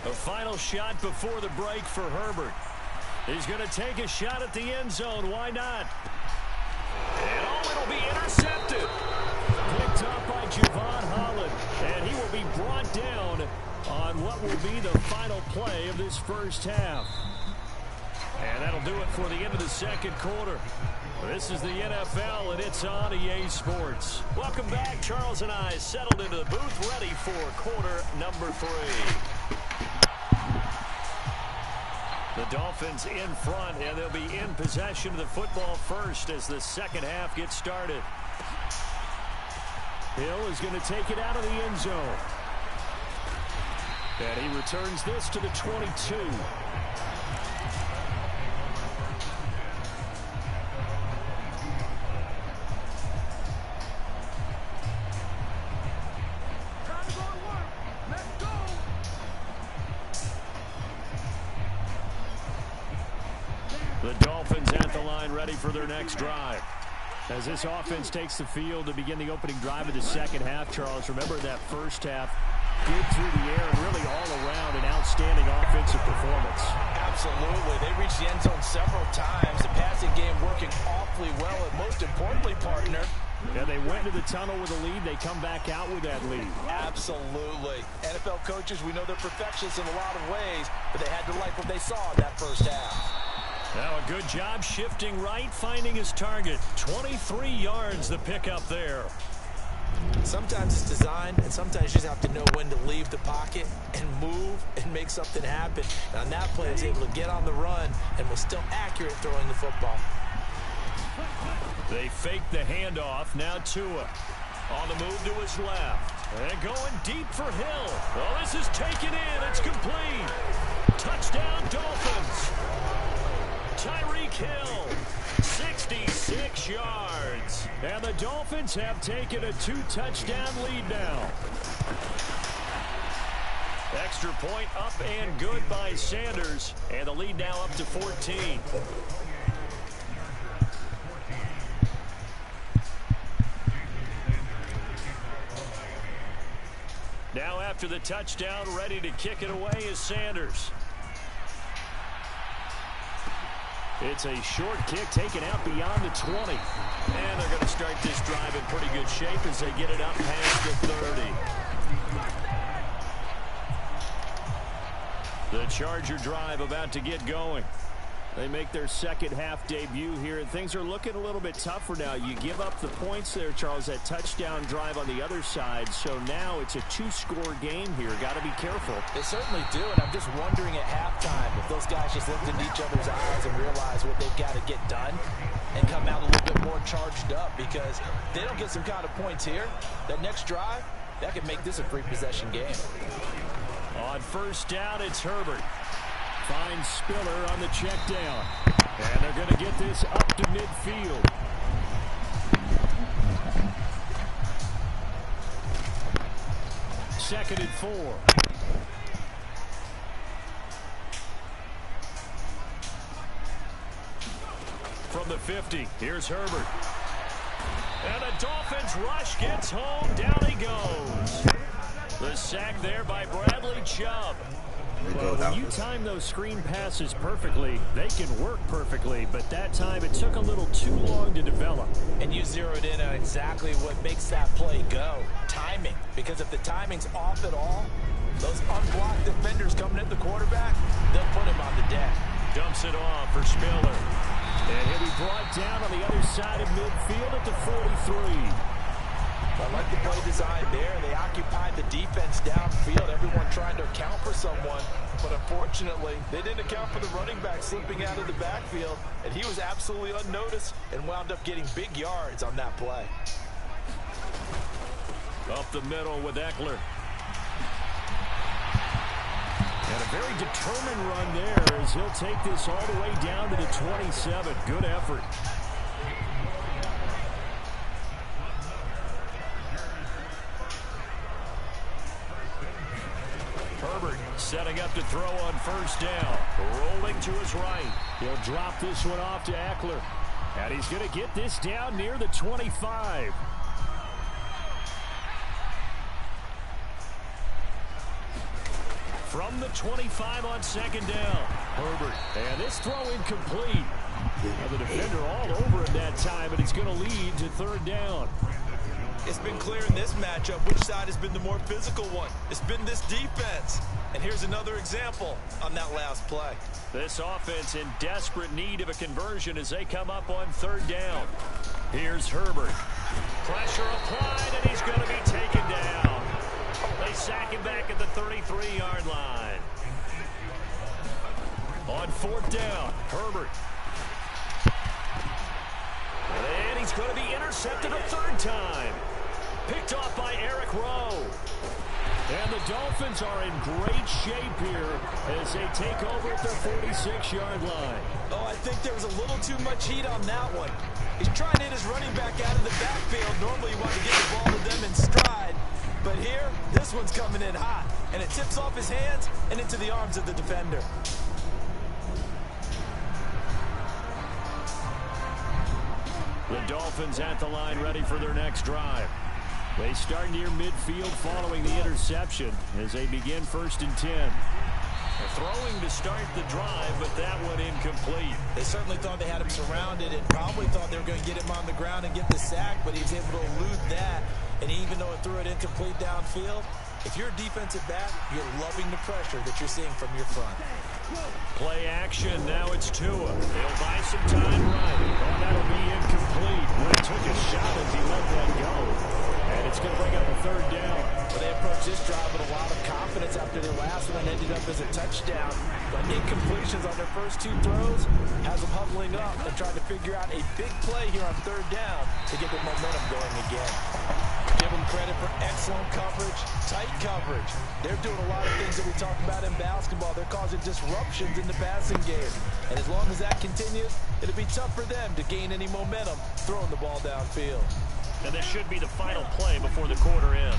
A final shot before the break for Herbert. He's going to take a shot at the end zone. Why not? And oh, it'll be intercepted. Picked up by Javon Holland. And he will be brought down on what will be the final play of this first half. And that'll do it for the end of the second quarter. This is the NFL, and it's on EA Sports. Welcome back. Charles and I settled into the booth, ready for quarter number 3. The Dolphins in front, and they'll be in possession of the football first as the second half gets started. Hill is going to take it out of the end zone. And he returns this to the 22. The Dolphins at the line, ready for their next drive. As this offense takes the field to begin the opening drive of the second half, Charles, remember that first half, good through the air and really all around an outstanding offensive performance. Absolutely. They reached the end zone several times. The passing game working awfully well, and most importantly, partner, yeah, they went to the tunnel with a lead. They come back out with that lead. Absolutely. NFL coaches, we know they're perfectionists in a lot of ways, but they had to like what they saw in that first half. Now a good job shifting right, finding his target. 23 yards the pickup there. Sometimes it's designed, and sometimes you just have to know when to leave the pocket and move and make something happen. And on that play, he was able to get on the run and was still accurate throwing the football. They fake the handoff. Now Tua on the move to his left. And going deep for Hill. Well, this is taken in. It's complete. Touchdown, Dolphins. Tyreek Hill, 66 yards. And the Dolphins have taken a 2-touchdown lead now. Extra point up and good by Sanders. And the lead now up to 14. Now after the touchdown, ready to kick it away is Sanders. It's a short kick taken out beyond the 20. And they're going to start this drive in pretty good shape as they get it up past the 30. The Charger drive about to get going. They make their second half debut here, and things are looking a little bit tougher now. You give up the points there, Charles, that touchdown drive on the other side. So now it's a 2-score game here. Got to be careful. They certainly do, and I'm just wondering at halftime if those guys just looked into each other's eyes and realized what they've got to get done and come out a little bit more charged up, because if they don't get some kind of points here, that next drive, that could make this a free possession game. On first down, it's Herbert. Finds Spiller on the check down. And they're going to get this up to midfield. Second and 4. From the 50, here's Herbert. And the Dolphins rush gets home. Down he goes. The sack there by Bradley Chubb. Well, when you time those screen passes perfectly, they can work perfectly, but that time it took a little too long to develop. And you zeroed in on exactly what makes that play go. Timing. Because if the timing's off at all, those unblocked defenders coming at the quarterback, they'll put him on the deck. Dumps it off for Spiller. And he'll be brought down on the other side of midfield at the 43. I like the play design there. They occupied the defense downfield, everyone trying to account for someone. But unfortunately, they didn't account for the running back slipping out of the backfield. And he was absolutely unnoticed and wound up getting big yards on that play. Up the middle with Eckler. And a very determined run there as he'll take this all the way down to the 27. Good effort. Herbert setting up to throw on first down. Rolling to his right. He'll drop this one off to Eckler. And he's going to get this down near the 25. From the 25 on second down. Herbert. And this throw incomplete. Now the defender all over him that time, and he's going to lead to third down. It's been clear in this matchup which side has been the more physical one. It's been this defense. And here's another example on that last play. This offense in desperate need of a conversion as they come up on third down. Here's Herbert. Pressure applied, and he's going to be taken down. They sack him back at the 33-yard line. On fourth down, Herbert. And he's going to be intercepted a third time. Picked off by Eric Rowe. And the Dolphins are in great shape here as they take over at their 46-yard line. Oh, I think there was a little too much heat on that one. He's trying to hit his running back out of the backfield. Normally you want to get the ball to them in stride. But here, this one's coming in hot. And it tips off his hands and into the arms of the defender. The Dolphins at the line ready for their next drive. They start near midfield following the interception as they begin 1st and 10. They're throwing to start the drive, but that one incomplete. They certainly thought they had him surrounded and probably thought they were going to get him on the ground and get the sack, but he was able to elude that. And even though it threw it incomplete downfield, if you're a defensive back, you're loving the pressure that you're seeing from your front. Play action. Now it's Tua. He'll buy some time right. Oh, that'll be incomplete. When he took a shot as he let that go. And it's going to bring up a third down. Well, they approached this drive with a lot of confidence after their last one ended up as a touchdown. But incompletions on their first two throws has them huddling up and trying to figure out a big play here on third down to get the momentum going again. Give them credit for excellent coverage, tight coverage. They're doing a lot of things that we talk about in basketball. They're causing disruptions in the passing game. And as long as that continues, it'll be tough for them to gain any momentum throwing the ball downfield. And this should be the final play before the quarter ends.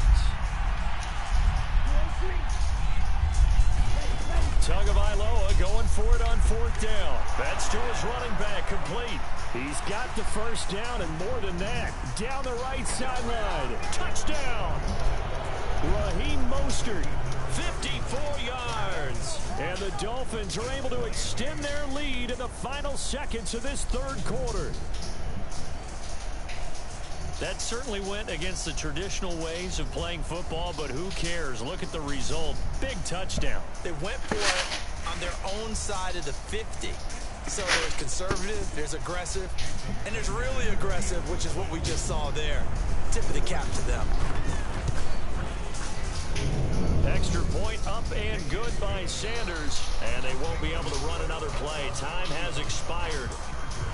Tagovailoa going for it on fourth down. That's to his running back, complete. He's got the first down, and more than that, down the right sideline. Touchdown! Raheem Mostert, 54 yards. And the Dolphins are able to extend their lead in the final seconds of this third quarter. That certainly went against the traditional ways of playing football, but who cares? Look at the result. Big touchdown. They went for it on their own side of the 50. So there's conservative, there's aggressive, and there's really aggressive, which is what we just saw there. Tip of the cap to them. Extra point up and good by Sanders, and they won't be able to run another play. Time has expired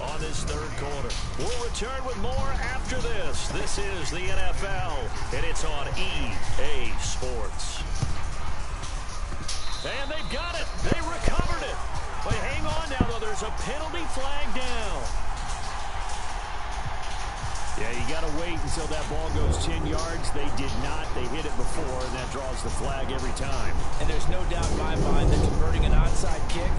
on this third quarter. We'll return with more after this. This is the NFL, and it's on EA Sports. And they've got it. They recovered it. But hang on now, though. There's a penalty flag down. Yeah, you got to wait until that ball goes 10 yards. They did not. They hit it before, and that draws the flag every time. And there's no doubt in my mind that converting an onside kick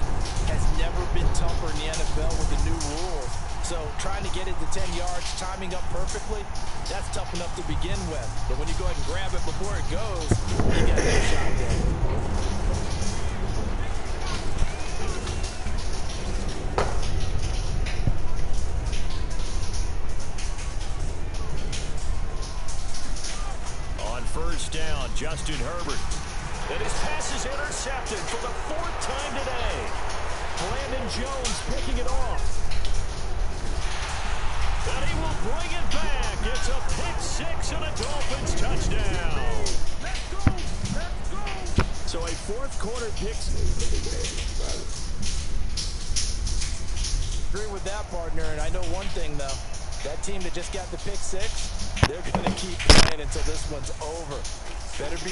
has never been tougher in the NFL with the new rules. So trying to get it to 10 yards, timing up perfectly, that's tough enough to begin with. But when you go ahead and grab it before it goes, you got no shot there. First down, Justin Herbert. And his pass is intercepted for the fourth time today. Brandon Jones picking it off. And he will bring it back. It's a pick six and a Dolphins touchdown. Let's go. Let's go. So a fourth quarter pick. Agree with that, partner. And I know one thing, though. That team that just got the pick six, they're going to keep playing until this one's over. Better be